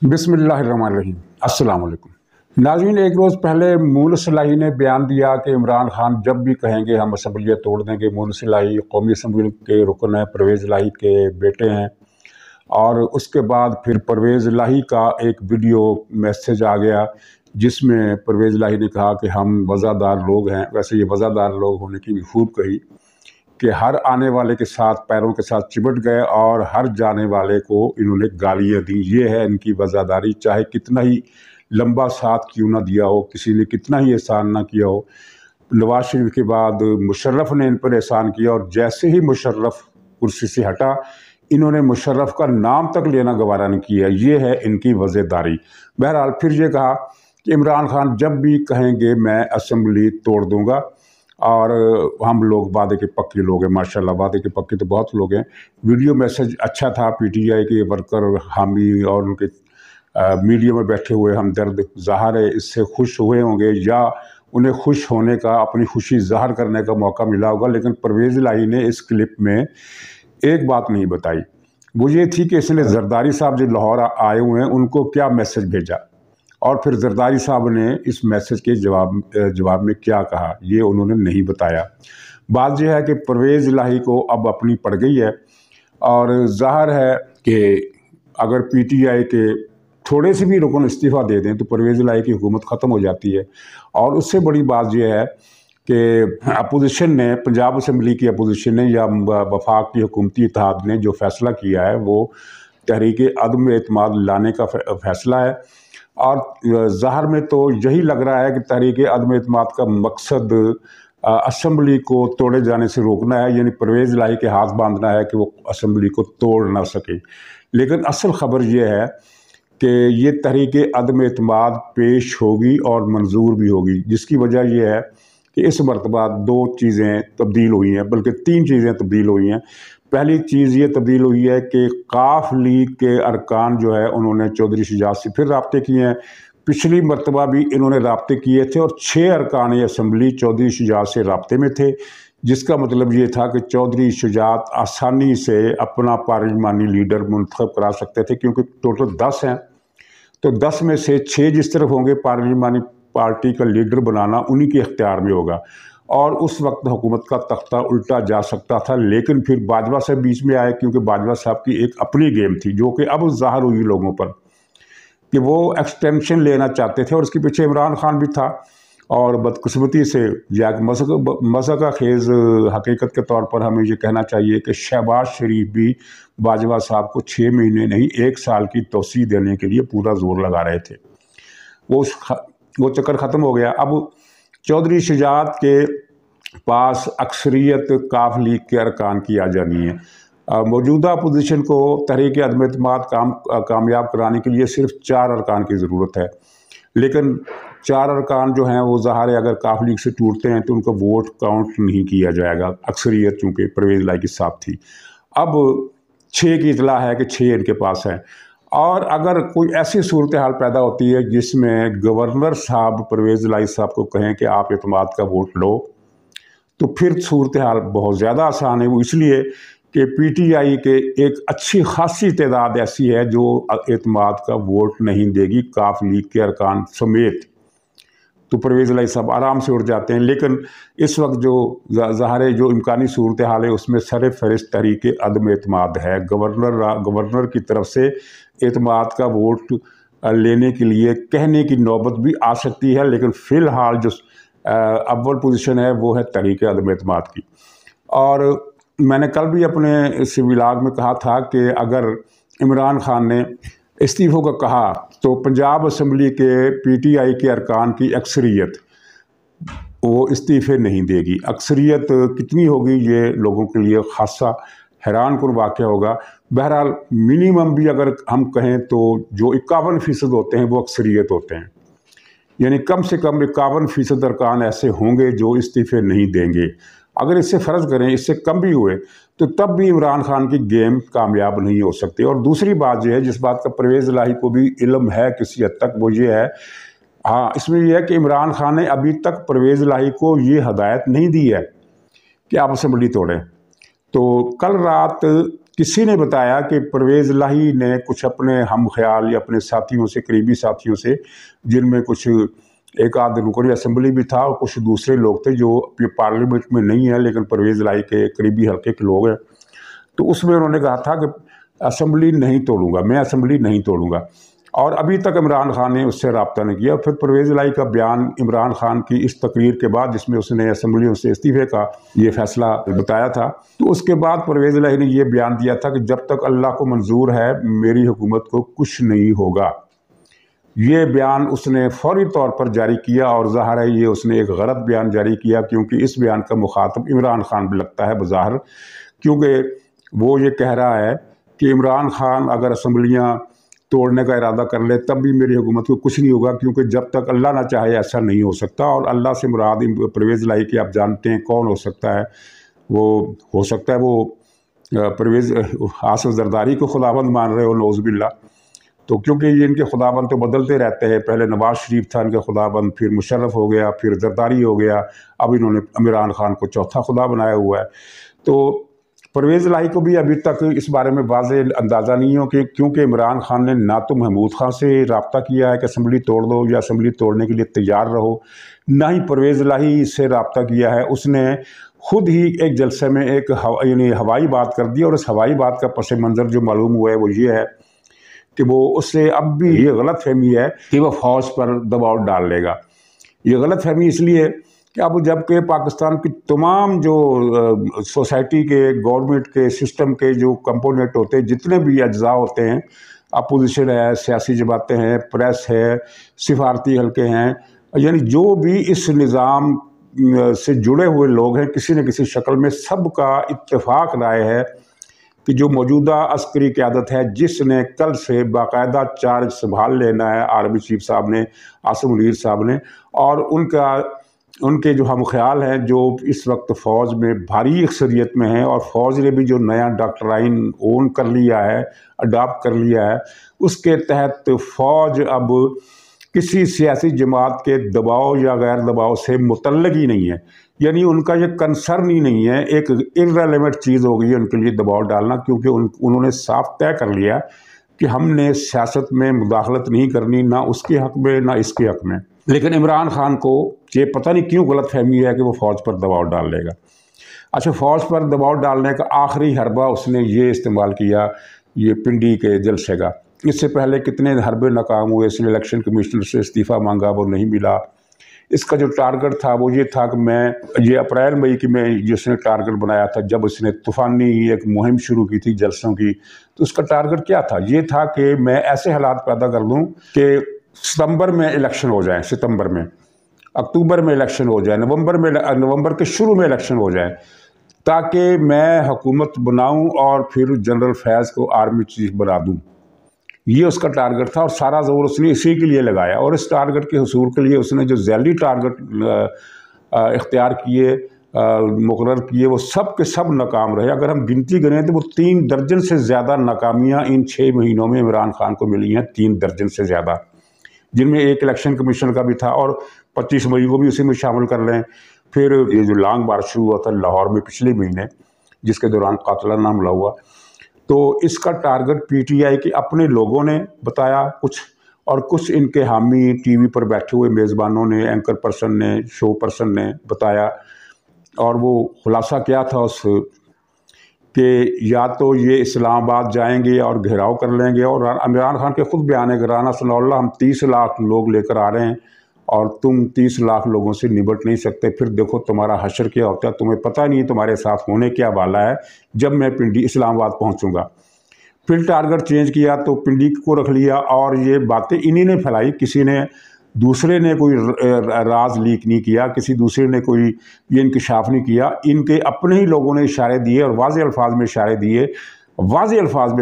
बिस्मिल्लाहिर्रहमानिर्रहीम। अस्सलाम वालेकुम नाज़रीन, एक रोज़ पहले मून सलाही ने बयान दिया कि इमरान खान जब भी कहेंगे हम असम्बलियाँ तोड़ देंगे। मून सलाही कौमी असम्बली के रुकन हैं, परवेज़ इलाही के बेटे हैं। और उसके बाद फिर परवेज़ इलाही का एक वीडियो मैसेज आ गया जिसमें परवेज़ इलाही ने कहा कि हम वज़ादार लोग हैं। वैसे ये वज़ादार लोग होने की भी खूब कही कि हर आने वाले के साथ पैरों के साथ चिपट गए और हर जाने वाले को इन्होंने गालियाँ दी। ये है इनकी वज़ादारी, चाहे कितना ही लंबा साथ क्यों ना दिया हो, किसी ने कितना ही एहसान ना किया हो। नवाज शरीफ के बाद मुशर्रफ ने इन पर एहसान किया और जैसे ही मुशर्रफ कुर्सी से हटा, इन्होंने मुशर्रफ का नाम तक लेना गवारा नहीं किया। ये है इनकी वज़ादारी। बहरहाल फिर ये कहा कि इमरान खान जब भी कहेंगे मैं असम्बली तोड़ दूँगा। और हम लोग वादे के पक्के लोग हैं, माशाल्लाह वादे के पक्के तो बहुत लोग हैं। वीडियो मैसेज अच्छा था। पीटीआई के वर्कर हामी और उनके मीडिया में बैठे हुए हमदर्द ज़ाहिर है इससे खुश हुए होंगे या उन्हें खुश होने का, अपनी खुशी ज़ाहिर करने का मौका मिला होगा। लेकिन परवेज़ इलाही ने इस क्लिप में एक बात नहीं बताई। वो ये थी कि इसने जरदारी साहब जो लाहौर आए हुए हैं उनको क्या मैसेज भेजा और फिर जरदारी साहब ने इस मैसेज के जवाब में क्या कहा, ये उन्होंने नहीं बताया। बात यह है कि परवेज़ इलाही को अब अपनी पड़ गई है और ज़ाहिर है कि अगर पीटीआई के थोड़े से भी रुकन इस्तीफ़ा दे दें तो परवेज़ इलाही की हुकूमत ख़त्म हो जाती है। और उससे बड़ी बात यह है कि अपोजिशन ने, पंजाब असम्बली की अपोजिशन ने या वफाक की हुकूमती इत्तेहाद ने जो फ़ैसला किया है वो तहरीक अदम एतमाद लाने का फ़ैसला है। और ज़ाहिर में तो यही लग रहा है कि तहरीक अदम एतमाद का मकसद असम्बली को तोड़े जाने से रोकना है, यानी परवेज़ इलाही के हाथ बांधना है कि वो असम्बली को तोड़ ना सके। लेकिन असल ख़बर यह है कि ये तहरीक अदम एतमाद पेश होगी और मंजूर भी होगी, जिसकी वजह यह है कि इस मरतबा दो चीज़ें तब्दील हुई हैं, बल्कि तीन चीज़ें तब्दील हुई हैं। पहली चीज़ ये तब्दील हुई है कि काफ लीग के अरकान जो है उन्होंने चौधरी शुजात से फिर राब्ते किए हैं। पिछली मरतबा भी इन्होंने राब्ते किए थे और 6 अरकान असम्बली चौधरी शुजात से राब्ते में थे, जिसका मतलब ये था कि चौधरी शुजात आसानी से अपना पार्लिमानी लीडर मुंतखब करा सकते थे, क्योंकि टोटल 10 हैं। तो 10 में से 6 जिस तरफ होंगे पार्लिमानी पार्टी का लीडर बनाना उन्हीं के इख्तियार में होगा और उस वक्त हुकूमत का तख्ता उल्टा जा सकता था। लेकिन फिर बाजवा साहब बीच में आए, क्योंकि बाजवा साहब की एक अपनी गेम थी जो कि अब ज़ाहिर हुई लोगों पर कि वो एक्सटेंशन लेना चाहते थे और उसके पीछे इमरान खान भी था। और बदकिस्मती से या मज़ाक़ खेज़ हकीकत के तौर पर हमें ये कहना चाहिए कि शहबाज शरीफ भी बाजवा साहब को 6 महीने नहीं 1 साल की तोसी देने के लिए पूरा जोर लगा रहे थे। वो चक्कर ख़त्म हो गया। अब चौधरी शुजात के पास अक्सरियत काफ लीग के अरकान की आ जानी है। मौजूदा पोजीशन को तहरीक अदम एतमाद कामयाब कराने के लिए सिर्फ 4 अरकान की ज़रूरत है। लेकिन 4 अरकान जो हैं वो ज़ाहिर है अगर काफ लीग से टूटते हैं तो उनका वोट काउंट नहीं किया जाएगा। अक्सरियत चूँकि परवेज़ इलाही के साथ थी। अब 6 की इतला है कि 6 इनके पास है। और अगर कोई ऐसी सूरत हाल पैदा होती है जिसमें गवर्नर साहब परवेज़ इलाही साहब को कहें कि आप एतमाद का वोट लो, तो फिर सूरत हाल बहुत ज़्यादा आसान है। वो इसलिए कि पीटीआई के एक अच्छी खासी तादाद ऐसी है जो एतमाद का वोट नहीं देगी, काफ लीग के अरकान समेत। तो परवेज़ इलाही साहब आराम से उड़ जाते हैं। लेकिन इस वक्त जो ज़ाहिर जो इम्कानी सूरत हाल है उसमें सर फहरिस्त तहरीक अदम एतमाद है। गवर्नर की तरफ से एतमाद का वोट लेने के लिए कहने की नौबत भी आ सकती है, लेकिन फ़िलहाल जो अव्वल पोजीशन है वो है तहरीक अदम एतमाद की। और मैंने कल भी अपने इस व्लॉग में कहा था कि अगर इमरान खान ने इस्तीफ़ों का कहा तो पंजाब असम्बली के पीटीआई के अरकान की अक्सरियत वो इस्तीफ़े नहीं देगी। अक्सरियत कितनी होगी ये लोगों के लिए खासा हैरानकुन वाक़या होगा। बहरहाल मिनिमम भी अगर हम कहें तो जो 51% होते हैं वो अक्सरियत होते हैं, यानी कम से कम 51% अरकान ऐसे होंगे जो इस्तीफ़े नहीं देंगे। अगर इससे फ़र्ज़ करें इससे कम भी हुए तो तब भी इमरान खान की गेम कामयाब नहीं हो सकती। और दूसरी बात यह है, जिस बात का परवेज़ इलाही को भी इल्म है किसी हद तक, वो ये है, हाँ इसमें यह है कि इमरान खान ने अभी तक परवेज़ इलाही को ये हदायत नहीं दी है कि आप असम्बली तोड़ें। तो कल रात किसी ने बताया कि परवेज़ इलाही ने कुछ अपने हम ख्याल या अपने साथियों से, करीबी साथियों से, जिनमें कुछ एक आध रुकन असम्बली भी था और कुछ दूसरे लोग थे जो पार्लियामेंट में नहीं है लेकिन परवेज़ इलाही के करीबी हल्के के लोग हैं, तो उसमें उन्होंने कहा था कि असम्बली नहीं तोड़ूंगा, मैं असम्बली नहीं तोड़ूंगा। और अभी तक इमरान खान ने उससे रब्ता नहीं किया। फिर परवेज़ इलाही का बयान इमरान खान की इस तकरीर के बाद, जिसमें उसने असम्बलियों से इस्तीफे का ये फैसला बताया था, तो उसके बाद परवेज़ इलाही ने ये बयान दिया था कि जब तक अल्लाह को मंजूर है मेरी हुकूमत को कुछ नहीं होगा। ये बयान उसने फौरी तौर पर जारी किया और ज़ाहिर है ये उसने एक गलत बयान जारी किया, क्योंकि इस बयान का मुखातब इमरान खान भी लगता है बज़ाहिर, क्योंकि वो ये कह रहा है कि इमरान खान अगर असम्बलियाँ तोड़ने का इरादा कर ले तब भी मेरी हुकूमत को कुछ नहीं होगा, क्योंकि जब तक अल्लाह ना चाहे ऐसा नहीं हो सकता। और अल्लाह से मुराद परवेज़ इलाही की आप जानते हैं कौन हो सकता है। वो हो सकता है वो परवेज़ आसिफ जरदारी को खुदाबंद मान रहे हो, नौज़ुबिल्लाह। तो क्योंकि ये इनके खुदाबंद तो बदलते रहते हैं, पहले नवाज शरीफ था इनका खुदाबंद, फिर मुशर्रफ हो गया, फिर जरदारी हो गया, अब इन्होंने इमरान खान को चौथा खुदा बनाया हुआ है। तो परवेज़ इलाही को भी अभी तक इस बारे में वाज़े अंदाज़ा नहीं हो कि क्योंकि इमरान खान ने ना तो महमूद खान से रब्ता किया है कि असम्बली तोड़ दो या असम्बली तोड़ने के लिए तैयार रहो, ना ही परवेज़ इलाही से रब्ता किया है। उसने खुद ही एक जलसे में एक यानी हवाई बात कर दी, और उस हवाई बात का पस मंज़र जो मालूम हुआ है वो ये है कि वो उससे अब भी ये गलत फहमी है कि वह फ़ौज पर दबाव डाल लेगा। ये गलत फहमी इसलिए कि अब जबकि पाकिस्तान की तमाम जो सोसाइटी के, गवर्नमेंट के, सिस्टम के जो कंपोनेंट होते हैं, जितने भी अज्जा होते हैं, अपोजिशन है, सियासी जमातें हैं, प्रेस है, सिफारती हल्के हैं, यानी जो भी इस निज़ाम से जुड़े हुए लोग हैं, किसी न किसी शक्ल में सबका इत्तेफाक राय है कि जो मौजूदा अस्करी क़यादत है, जिसने कल से बाकायदा चार्ज संभाल लेना है, आर्मी चीफ साहब ने, आसिम मुनीर साहब ने, और उनके जो हम ख्याल हैं जो इस वक्त फ़ौज में भारी अक्सरियत में हैं, और फ़ौज ने भी जो नया डॉक्ट्राइन ओन कर लिया है, अडॉप्ट कर लिया है, उसके तहत फ़ौज अब किसी सियासी जमात के दबाव या गैर दबाव से मुतल्लक ही नहीं है। यानी उनका ये कंसर्न ही नहीं है, एक इर्रेलेवेंट चीज़ हो गई है उनके लिए दबाव डालना, क्योंकि उन्होंने साफ तय कर लिया कि हमने सियासत में मुदाखलत नहीं करनी, ना उसके हक़ में ना इसके हक़ में। लेकिन इमरान खान को ये पता नहीं क्यों गलत फहमी है कि वो फ़ौज पर दबाव डाल लेगा। अच्छा, फ़ौज पर दबाव डालने का आखिरी हरबा उसने ये इस्तेमाल किया, ये पिंडी के जलसे का। इससे पहले कितने हरबे नाकाम हुए, इसने इलेक्शन कमिश्नर से इस्तीफ़ा मांगा, वो नहीं मिला। इसका जो टारगेट था वो ये था कि मैं ये अप्रैल मई की में जिसने टारगेट बनाया था, जब उसने तूफ़ानी एक मुहिम शुरू की थी जलसों की, तो उसका टारगेट क्या था? ये था कि मैं ऐसे हालात पैदा कर दूँ कि सितंबर में इलेक्शन हो जाए, सितंबर में, अक्टूबर में इलेक्शन हो जाए, नवंबर के शुरू में इलेक्शन हो जाए, ताकि मैं हुकूमत बनाऊं और फिर जनरल फैज़ को आर्मी चीफ बना दूं। ये उसका टारगेट था और सारा जोर उसने इसी के लिए लगाया। और इस टारगेट के हुसूल के लिए उसने जो ज़ैली टारगेट इख्तियार किए, मुकर्रर किए, वो सब के सब नाकाम रहे। अगर हम गिनती करें तो वो 3 दर्जन से ज़्यादा नाकामियाँ इन 6 महीनों में इमरान खान को मिली हैं, 3 दर्जन से ज़्यादा, जिनमें एक इलेक्शन कमीशन का भी था, और 25 मई को भी उसी में शामिल कर लें। फिर ये जो लॉन्ग मार्च शुरू हुआ था लाहौर में पिछले महीने, जिसके दौरान कातिलाना हमला हुआ, तो इसका टारगेट पीटीआई के अपने लोगों ने बताया कुछ, और कुछ इनके हामी टीवी पर बैठे हुए मेज़बानों ने, एंकर पर्सन ने, शो पर्सन ने बताया। और वो खुलासा क्या था उस कि या तो ये इस्लामाबाद जाएंगे और घेराव कर लेंगे, और इमरान खान के खुद बयान है कि राना सनाउल्लाह हम 30 लाख लोग लेकर आ रहे हैं और तुम 30 लाख लोगों से निपट नहीं सकते, फिर देखो तुम्हारा हशर क्या होता है, तुम्हें पता नहीं तुम्हारे साथ होने क्या वाला है जब मैं पिंडी इस्लामाबाद पहुंचूंगा। फिर टारगेट चेंज किया तो पिंडी को रख लिया, और ये बातें इन्हीं ने फैलाई, किसी ने दूसरे ने कोई राज लीक नहीं किया, किसी दूसरे ने कोई ये इंकशाफ नहीं किया। इनके अपने ही लोगों ने इशारे दिए और वाज़े अल्फाज में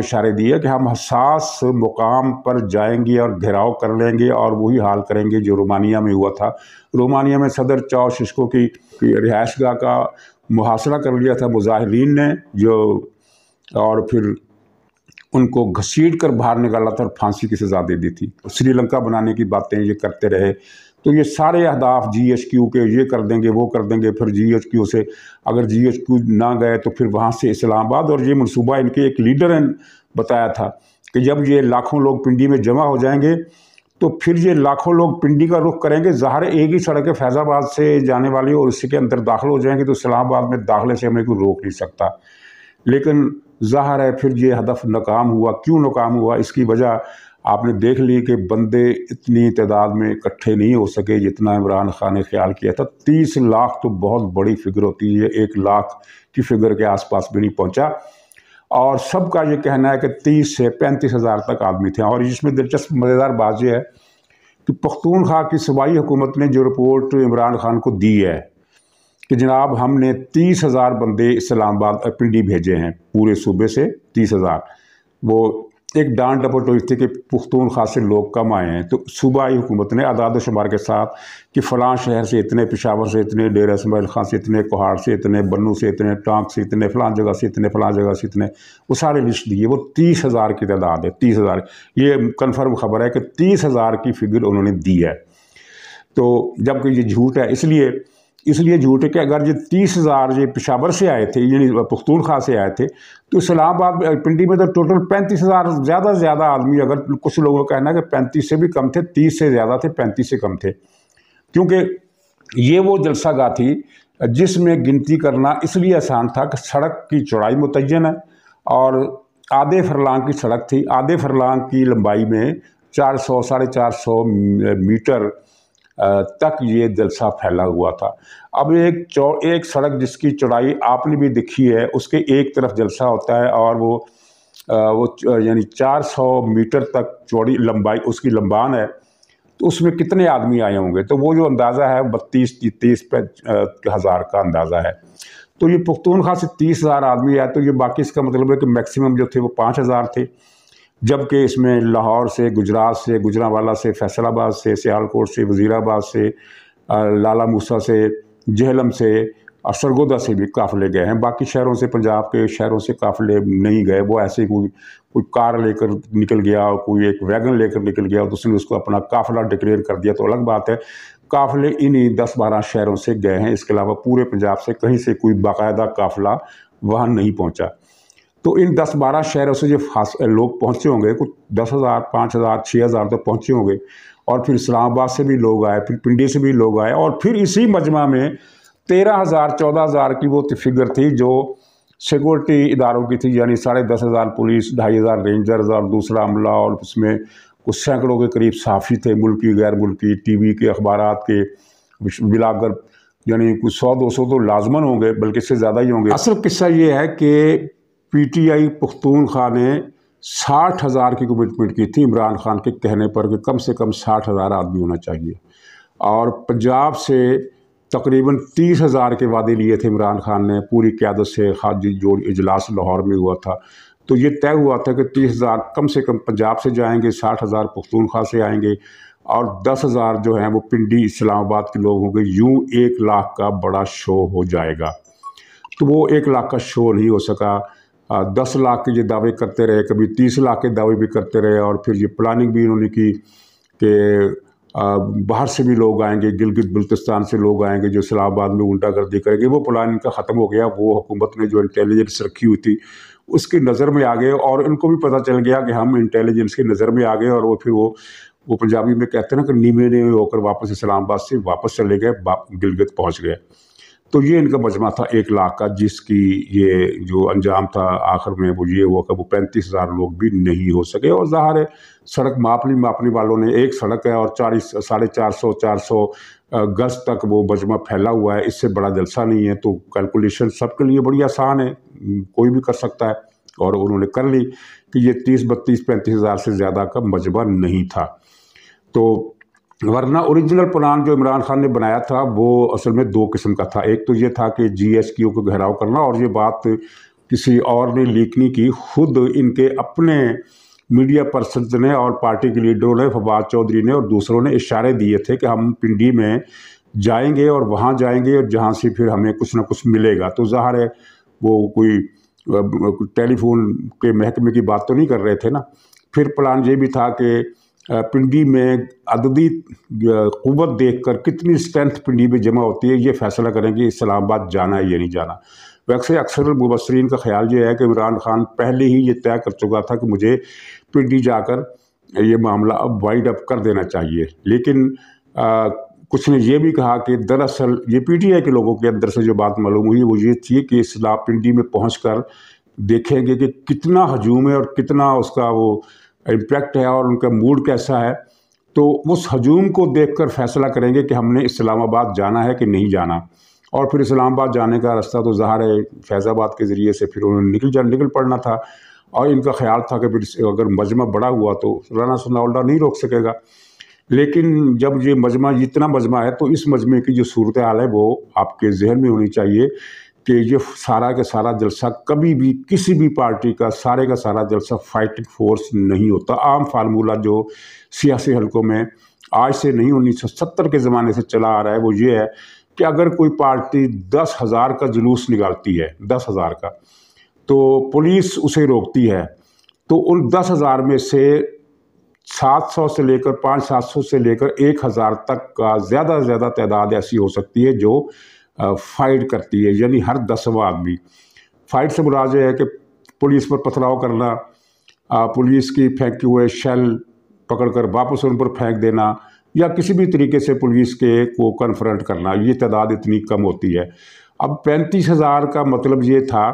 इशारे दिए कि हम हसास मुकाम पर जाएंगे और घेराव कर लेंगे और वही हाल करेंगे जो रोमानिया में हुआ था। रोमानिया में सदर चाउशेस्कू की रिहाइशगाह का मुहासरा कर लिया था मुजाहिरीन ने, जो और फिर उनको घसीट कर बाहर निकाला था और फांसी की सज़ा दे दी थी। श्रीलंका बनाने की बातें ये करते रहे। तो ये सारे अहदाफ GHQ के, ये कर देंगे वो कर देंगे, फिर GHQ से अगर GHQ ना गए तो फिर वहाँ से इस्लामाबाद। और ये मनसूबा इनके एक लीडर ने बताया था कि जब ये लाखों लोग पिंडी में जमा हो जाएंगे तो फिर ये लाखों लोग पिंडी का रुख करेंगे। ज़ाहिर एक ही सड़क है फैज़ाबाद से जाने वाली, और इसी के अंदर दाखिल हो जाएंगे तो इस्लामाबाद में दाखिले से हमें कोई रोक नहीं सकता। लेकिन ज़ाहिर है फिर ये हदफ नाकाम हुआ। क्यों नाकाम हुआ, इसकी वजह आपने देख ली कि बंदे इतनी तादाद में इकट्ठे नहीं हो सके जितना इमरान खान ने ख्याल किया था। 30 लाख तो बहुत बड़ी फिगर होती है, 1 लाख की फिगर के आसपास भी नहीं पहुंचा। और सबका ये कहना है कि 30 से 35 हज़ार तक आदमी थे। और इसमें दिलचस्प मज़ेदार बात यह है कि पख्तूनख्वा की सूबाई हुकूमत ने जो रिपोर्ट इमरान खान को दी है कि जनाब हमने 30 हज़ार बंदे इस्लामाबाद पिंडी भेजे हैं पूरे सूबे से, 30 हज़ार, वो एक डांट डपट हुई थी कि पख्तूनख्वा से लोग कम आए हैं। तो सूबाई हुकूमत ने आदाद शुमार के साथ कि फ़लाँ शहर से इतने, पेशावर से इतने, डेरा इस्माइल खां से इतने, कोहाड़ से इतने, बन्नू से इतने, टांक से इतने, फ़लाँ जगह से इतने, फ़लाँ जगह से इतने, वो सारे लिस्ट दिए। वो 30 हज़ार की तादाद है, 30 हज़ार। ये कन्फर्म खबर है कि 30 हज़ार की फिगर उन्होंने दी है। तो जबकि ये झूठ है, इसलिए झूठ है कि अगर ये 30 हज़ार ये पेशावर से आए थे, यानी पख्तूनख्वा से आए थे, तो इस्लामाबाद पिंडी में तो टोटल 35 हज़ार ज़्यादा से ज़्यादा आदमी, अगर कुछ लोगों का कहना है कि 35 से भी कम थे, 30 से ज़्यादा थे, 35 से कम थे। क्योंकि ये वो जलसागाह थी जिसमें गिनती करना इसलिए आसान था कि सड़क की चौड़ाई मुतय्यन है और आधे फरलांग की सड़क थी। आधे फरलांग की लंबाई में 400 साढ़े 400 मीटर तक ये जलसा फैला हुआ था। अब एक सड़क जिसकी चौड़ाई आपने भी देखी है, उसके एक तरफ जलसा होता है और वो यानी 400 मीटर तक चौड़ी लंबाई उसकी लंबान है, तो उसमें कितने आदमी आए होंगे। तो वो जो अंदाज़ा है 32-33 हज़ार का अंदाज़ा है। तो ये पख्तूनख्वा से 30 हज़ार आदमी आए, तो ये बाकी इसका मतलब है कि मैक्सिमम जो थे वो 5 हज़ार थे। जबकि इसमें लाहौर से, गुजरात से, गुजरांवाला से, फैसलाबाद से, सियालकोट से, वज़ीराबाद से, लाला मूसा से, जेहलम से और सरगोदा से भी काफ़िले गए हैं। बाकी शहरों से, पंजाब के शहरों से काफ़िले नहीं गए। वो ऐसे ही कोई कार लेकर निकल गया और कोई एक वैगन लेकर निकल गया तो उसने उसको अपना काफ़िला डिक्लेयर कर दिया, तो अलग बात है। काफ़िले इन्हीं 10-12 शहरों से गए हैं, इसके अलावा पूरे पंजाब से कहीं से कोई बाकायदा काफ़िला वहाँ नहीं पहुँचा। तो इन 10-12 शहरों से जो लोग पहुँचे होंगे, कुछ 10 हज़ार, 5 हज़ार, 6 हज़ार तक पहुँचे होंगे। और फिर इस्लामाबाद से भी लोग आए, फिर पिंडी से भी लोग आए, और फिर इसी मजमा में 13 हज़ार, 14 हज़ार की वो फिगर थी जो सिक्योरिटी इदारों की थी, यानी 10.5 हज़ार पुलिस, 2.5 हज़ार रेंजर्स और दूसरा अमला, और उसमें कुछ सैकड़ों के करीब सहाफ़ी थे, मुल्की गैर मुल्की, टीवी के, अखबारात के मिलाकर, यानी कुछ 100-200 तो लाजमन होंगे, बल्कि इससे ज़्यादा ही होंगे। असल किस्सा ये है कि PTI पख्तूनख्वा ने 60 हज़ार की कमिटमेंट की थी इमरान खान के कहने पर कि कम से कम 60 हज़ार आदमी होना चाहिए, और पंजाब से तकरीबन 30 हज़ार के वादे लिए थे इमरान खान ने पूरी क़यादत से। खाजी जोड़ इजलास लाहौर में हुआ था, तो ये तय हुआ था कि 30 हज़ार कम से कम पंजाब से जाएंगे, 60 हज़ार पख्तूनख्वा से आएंगे, और 10 हज़ार जो हैं वो पिंडी इस्लामाबाद के लोग होंगे। यूँ 1 लाख का बड़ा शो हो जाएगा। तो वो 1 लाख का शो नहीं हो सका। 10 लाख के ये दावे करते रहे, कभी 30 लाख के दावे भी करते रहे, और फिर ये प्लानिंग भी इन्होंने की कि बाहर से भी लोग आएंगे, गिलगित बल्तिस्तान से लोग आएंगे जो इस्लामाबाद में गुंडागर्दी करेंगे। वो प्लान इनका ख़त्म हो गया। वो हुकूमत ने जो इंटेलिजेंस रखी हुई थी उसकी नज़र में आ गए, और इनको भी पता चल गया कि हम इंटेलिजेंस की नज़र में आ गए, और वो फिर वो पंजाबी में कहते हैं ना कि नीमे होकर वापस इस्लामाबाद से वापस चले गए, गिलगित पहुँच गए। तो ये इनका मजमा था 1 लाख का, जिसकी ये जो अंजाम था आखिर में वो ये हुआ कि वो 35 हज़ार लोग भी नहीं हो सके। और ज़ाहिर है सड़क मापने वालों ने, एक सड़क है और 450 गज तक वो मजमा फैला हुआ है, इससे बड़ा जलसा नहीं है। तो कैलकुलेशन सबके लिए बड़ी आसान है, कोई भी कर सकता है, और उन्होंने कर ली कि ये 30, 32, 35 हज़ार से ज़्यादा का मजमा नहीं था। तो वरना ओरिजिनल प्लान जो इमरान खान ने बनाया था वो असल में 2 किस्म का था। एक तो ये था कि GHQ को घेराव करना, और ये बात किसी और ने लीक नहीं की, खुद इनके अपने मीडिया पर्सन्स ने और पार्टी के लीडरों ने, फवाद चौधरी ने और दूसरों ने इशारे दिए थे कि हम पिंडी में जाएंगे और वहाँ जाएंगे और जहाँ से फिर हमें कुछ ना कुछ मिलेगा। तो ज़ाहिर है वो कोई टेलीफोन के महकमे की बात तो नहीं कर रहे थे ना। फिर प्लान ये भी था कि पिंडी में अददी क़ुव्वत देखकर कितनी स्ट्रेंथ पिंडी में जमा होती है ये फैसला करेंगे इस्लामाबाद जाना है या नहीं जाना। वैसे अक्सर मुबस्सरीन का ख्याल ये है कि इमरान खान पहले ही ये तय कर चुका था कि मुझे पिंडी जाकर ये मामला अब वाइड अप कर देना चाहिए। लेकिन कुछ ने यह भी कहा कि दरअसल ये पीटीआई के लोगों के अंदर से जो बात मालूम हुई वो ये थी कि इस्लाम पिंडी में पहुंचकर देखेंगे कि कितना हजूम है और कितना उसका वो इम्पैक्ट है और उनका मूड कैसा है। तो उस हजूम को देखकर फैसला करेंगे कि हमने इस्लामाबाद जाना है कि नहीं जाना। और फिर इस्लामाबाद जाने का रास्ता तो ज़ाहिर है फैज़ाबाद के ज़रिए से फिर उन्होंने निकल पड़ना था। और इनका ख्याल था कि फिर अगर मजमा बड़ा हुआ तो राना सनाउल्लाह नहीं रोक सकेगा। लेकिन जब ये मजमा इतना मजमा है तो इस मजमे की जो सूरत हाल है वो आपके जहन में होनी चाहिए कि ये सारा का सारा जलसा कभी भी किसी भी पार्टी का सारा जलसा फाइटिंग फोर्स नहीं होता। आम फार्मूला जो सियासी हलकों में आज से नहीं 1970 के ज़माने से चला आ रहा है वो ये है कि अगर कोई पार्टी 10,000 का जुलूस निकालती है 10,000 का, तो पुलिस उसे रोकती है, तो उन 10,000 में से 700 से लेकर 500-700 से लेकर 1,000 तक का ज़्यादा से ज़्यादा तादाद ऐसी हो सकती है जो फाइट करती है। यानी हर 10वां आदमी फाइट से मुराद है कि पुलिस पर पथराव करना, पुलिस की फेंके हुए शेल पकड़कर वापस उन पर फेंक देना या किसी भी तरीके से पुलिस के को कन्फ्रंट करना, ये तादाद इतनी कम होती है। अब 35,000 का मतलब ये था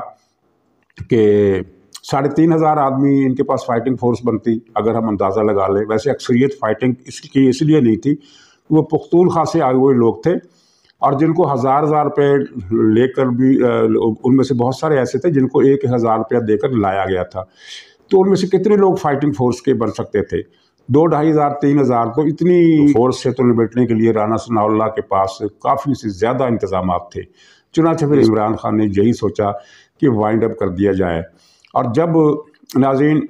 कि 3,500 आदमी इनके पास फाइटिंग फोर्स बनती अगर हम अंदाज़ा लगा लें। वैसे अक्सरियत फाइटिंग इसकी इसलिए नहीं थी, वो पुख्तूनख्वा से आए हुए लोग थे और जिनको हज़ार रुपये लेकर भी उनमें से बहुत सारे ऐसे थे जिनको 1,000 रुपया देकर लाया गया था। तो उनमें से कितने लोग फाइटिंग फोर्स के बन सकते थे? 2,500 3,000। तो इतनी फोर्स से तो निपटने के लिए राना सनाउल्लाह के पास काफ़ी से ज़्यादा इंतजाम थे। चुनांचे फिर इमरान खान ने यही सोचा कि वाइंड अप कर दिया जाए। और जब नाज़रीन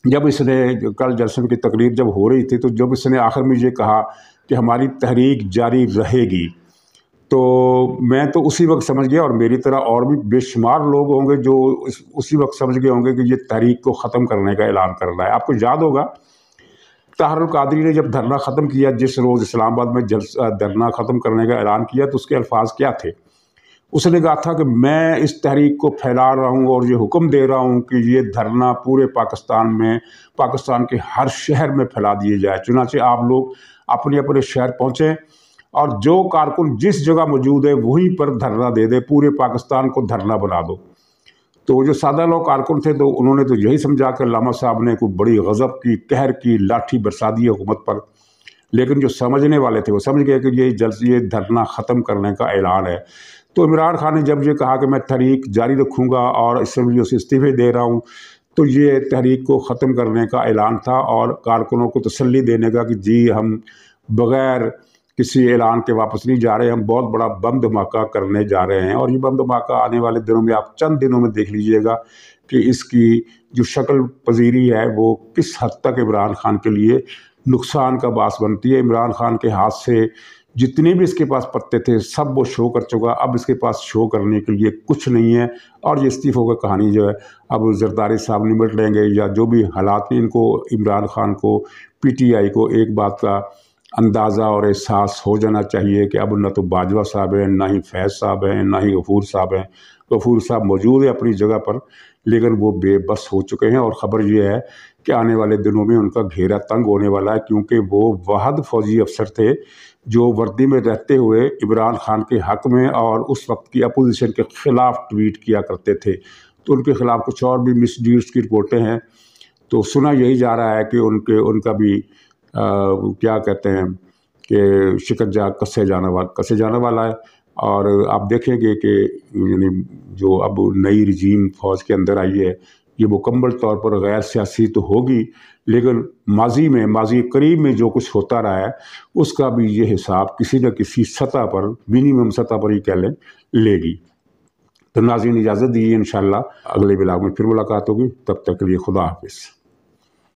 जब इसने कल जलसे की तकरीर जब हो रही थी तो जब इसने आखिर में ये कहा कि हमारी तहरीक जारी रहेगी, तो मैं तो उसी वक्त समझ गया और मेरी तरह और भी बेशुमार लोग होंगे जो उसी वक्त समझ गए होंगे कि ये तहरीक को ख़त्म करने का ऐलान कर रहा है। आपको याद होगा ताहरुल कादरी ने जब धरना ख़त्म किया, जिस रोज़ इस्लामाबाद में धरना ख़त्म करने का ऐलान किया, तो उसके अल्फाज क्या थे? उसने कहा था कि मैं इस तहरीक को फैला रहा हूँ और ये हुक्म दे रहा हूँ कि ये धरना पूरे पाकिस्तान में, पाकिस्तान के हर शहर में फैला दिए जाए। चुनांचे आप लोग अपने अपने शहर पहुँचें और जो कारकुन जिस जगह मौजूद है वहीं पर धरना दे दे, पूरे पाकिस्तान को धरना बना दो। तो जो सादा लोग कारकुन थे तो उन्होंने तो यही समझा कर लामा साहब ने कोई बड़ी गज़ब की, कहर की लाठी बरसा दी हुकूमत पर। लेकिन जो समझने वाले थे वो समझ गए कि ये धरना ख़त्म करने का ऐलान है। तो इमरान खान ने जब ये कहा कि मैं तहरीक जारी रखूँगा और असम्बलियों से इस्तीफ़े दे रहा हूँ, तो ये तहरीक को ख़त्म करने का ऐलान था और कारकुनों को तसल्ली देने का कि जी हम बग़ैर किसी ऐलान के वापस नहीं जा रहे, हम बहुत बड़ा बम धमाका करने जा रहे हैं। और ये बम धमाका आने वाले दिनों में, आप चंद दिनों में देख लीजिएगा कि इसकी जो शक्ल पजीरी है वो किस हद तक इमरान खान के लिए नुकसान का बास बनती है। इमरान खान के हाथ से जितने भी इसके पास पत्ते थे सब वो शो कर चुका, अब इसके पास शो करने के लिए कुछ नहीं है। और ये इस्तीफ़ों का कहानी जो है अब जरदारी साहब निमट लेंगे या जो भी हालात में, इनको इमरान खान को, पीटीआई को एक बात का अंदाज़ा और एहसास हो जाना चाहिए कि अब न तो बाजवा साहब हैं, ना ही फैज़ साहब हैं, ना ही गफूर साहब हैं। गफूर साहब मौजूद है अपनी जगह पर, लेकिन वो बेबस हो चुके हैं और ख़बर ये है कि आने वाले दिनों में उनका घेरा तंग होने वाला है, क्योंकि वो वाहद फ़ौजी अफसर थे जो वर्दी में रहते हुए इमरान खान के हक़ में और उस वक्त की अपोजिशन के ख़िलाफ़ ट्वीट किया करते थे। तो उनके ख़िलाफ़ कुछ और भी मिसडीड्स की रिपोर्टें हैं। तो सुना यही जा रहा है कि उनका भी क्या कहते हैं कि शिकंजा कसे जाने वाला है। और आप देखेंगे कि यानी जो अब नई रजीम फ़ौज के अंदर आई है ये मुकम्मल तौर पर गैर सियासी तो होगी, लेकिन माजी करीब में जो कुछ होता रहा है उसका भी ये हिसाब किसी न किसी सतह पर, मिनिमम सतह पर ही कह लें, लेगी। तो नाज़रीन इजाज़त दीजिए, इंशाअल्लाह अगले ब्लॉग में फिर मुलाकात होगी। तब तक के लिए खुदा हाफिज़।